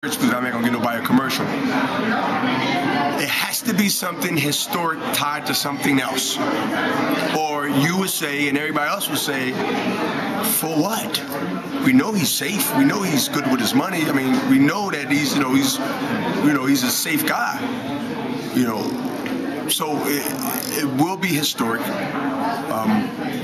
because I'm not gonna get nobody a commercial. It has to be something historic tied to something else. Or you would say, and everybody else would say, for what? We know he's safe. We know he's good with his money. I mean, we know that he's a safe guy. So it will be historic.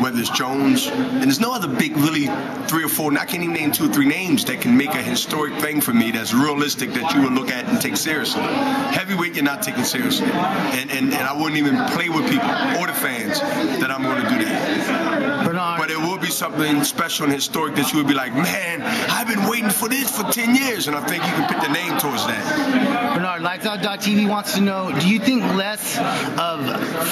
Whether it's Jones, and there's no other big, really 3 or 4, and I can't even name 2 or 3 names that can make a historic thing for me that's realistic that you would look at and take seriously. Heavyweight, you're not taking seriously. And I wouldn't even play with people or the fans that I'm going to do that. But it will be something special and historic that you would be like, man, I've been waiting for this for 10 years, and I think you can put the name towards that. Bernard, LightsOut.tv wants to know, do you think less of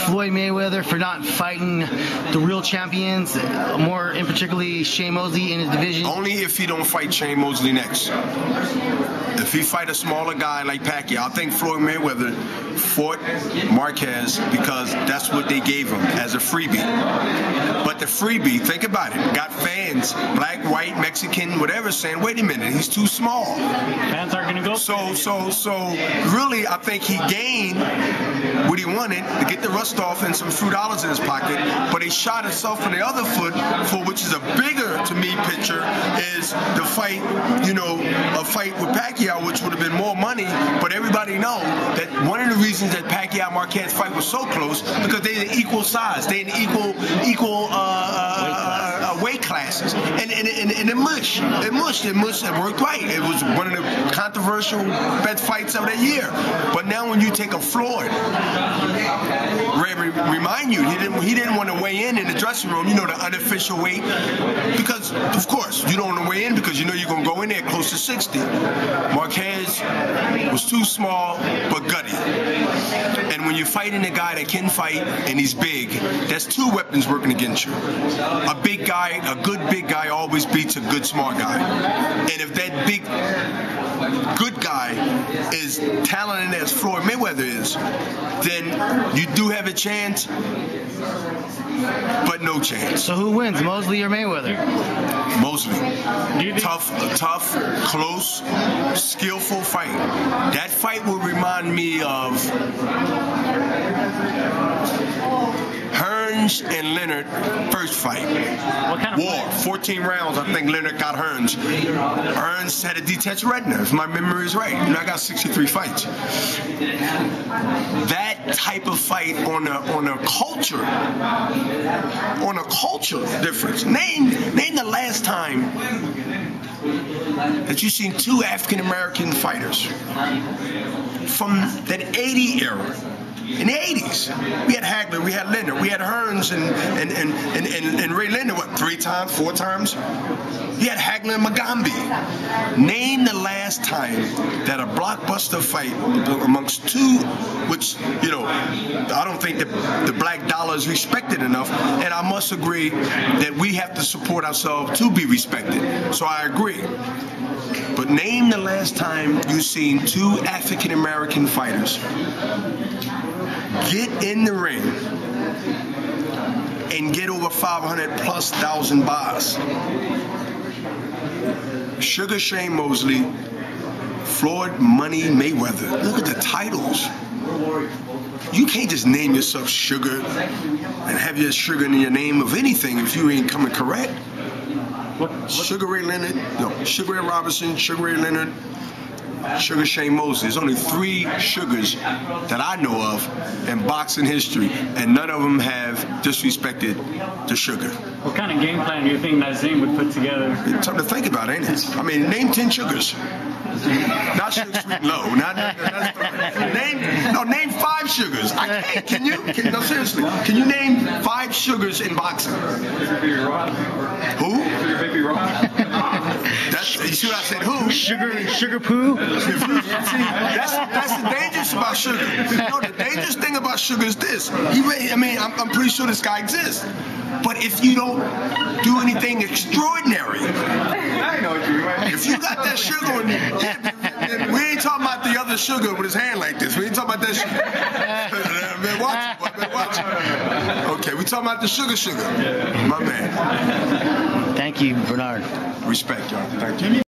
Floyd Mayweather for not fighting the real champions, more in particularly Shane Mosely in his division? Only if he don't fight Shane Mosely next. If he fight a smaller guy like Pacquiao, I think Floyd Mayweather fought Marquez because that's what they gave him as a freebie. But the freebie, think about it, got fans, black, white, Mexican, whatever, saying, wait a minute, he's too small. Fans aren't going to go. So really, I think he gained what he wanted to get the rust off and some few dollars in his pocket, but he shot himself in the other foot for which is a bigger, to me, picture, is the fight, a fight with Pacquiao, which would have been more money, but everybody know that one of the reasons that Pacquiao and Marquez fight was so close because they're in equal size, they're in equal weight classes, and it mushed. It worked right. It was one of the controversial best fights of the year. But now when you take a Floyd, remind you, he didn't want to weigh in the dressing room, the unofficial weight, because of course you don't want to weigh in because you know you're gonna go in there close to 60. Marquez was too small but gutty, and when you're fighting a guy that can fight and he's big, that's 2 weapons working against you. A big guy, a good big guy always beats a good smart guy, and if that big good guy is talented as Floyd Mayweather is, then you do have a chance, but no chance. So who wins, Mosely or Mayweather? Mosely. Tough, close, skillful fight. That fight will remind me of Hearns and Leonard first fight. What kind of war? fight? 14 rounds, I think Leonard got Hearns. Hearns had a detached retina, if my memory is right. I got 63 fights. That type of fight on a culture difference. Name the last time that you've seen 2 African American fighters from that 80 era. In the 80s, we had Hagler, we had Leonard, we had Hearns and Ray Leonard, 3 times, 4 times? We had Hagler and Mugambi. Name the last time that a blockbuster fight amongst 2, which, I don't think the black dollar is respected enough, and I must agree that we have to support ourselves to be respected. So I agree. But name the last time you've seen 2 African American fighters get in the ring and get over 500,000+ bars. Sugar Shane Mosely, Floyd Money Mayweather. Look at the titles. You can't just name yourself Sugar and have your sugar in your name of anything if you ain't coming correct. Sugar Ray Leonard, Sugar Ray Robinson, Sugar Ray Leonard, Sugar Shane Mosely. There's only 3 Sugars that I know of in boxing history, and none of them have disrespected the Sugar. What kind of game plan do you think Nazim would put together? It's something to think about, ain't it? I mean, name 10 Sugars. Not Sugar Sweet and Low. Name 5 Sugars. I can't. Can you? No, seriously. Can you name 5 Sugars in boxing? Who? You see what I said? Who? Sugar Poo? That's the dangerous about Sugar. The dangerous thing about Sugar is this. I'm pretty sure this guy exists. But if you don't do anything extraordinary, if you got that sugar on you, we ain't talking about the other Sugar with his hand like this. We ain't talking about that Sugar. Man, watch it. Okay, we talking about the Sugar. My man. Thank you, Bernard. Respect, y'all. Thank you.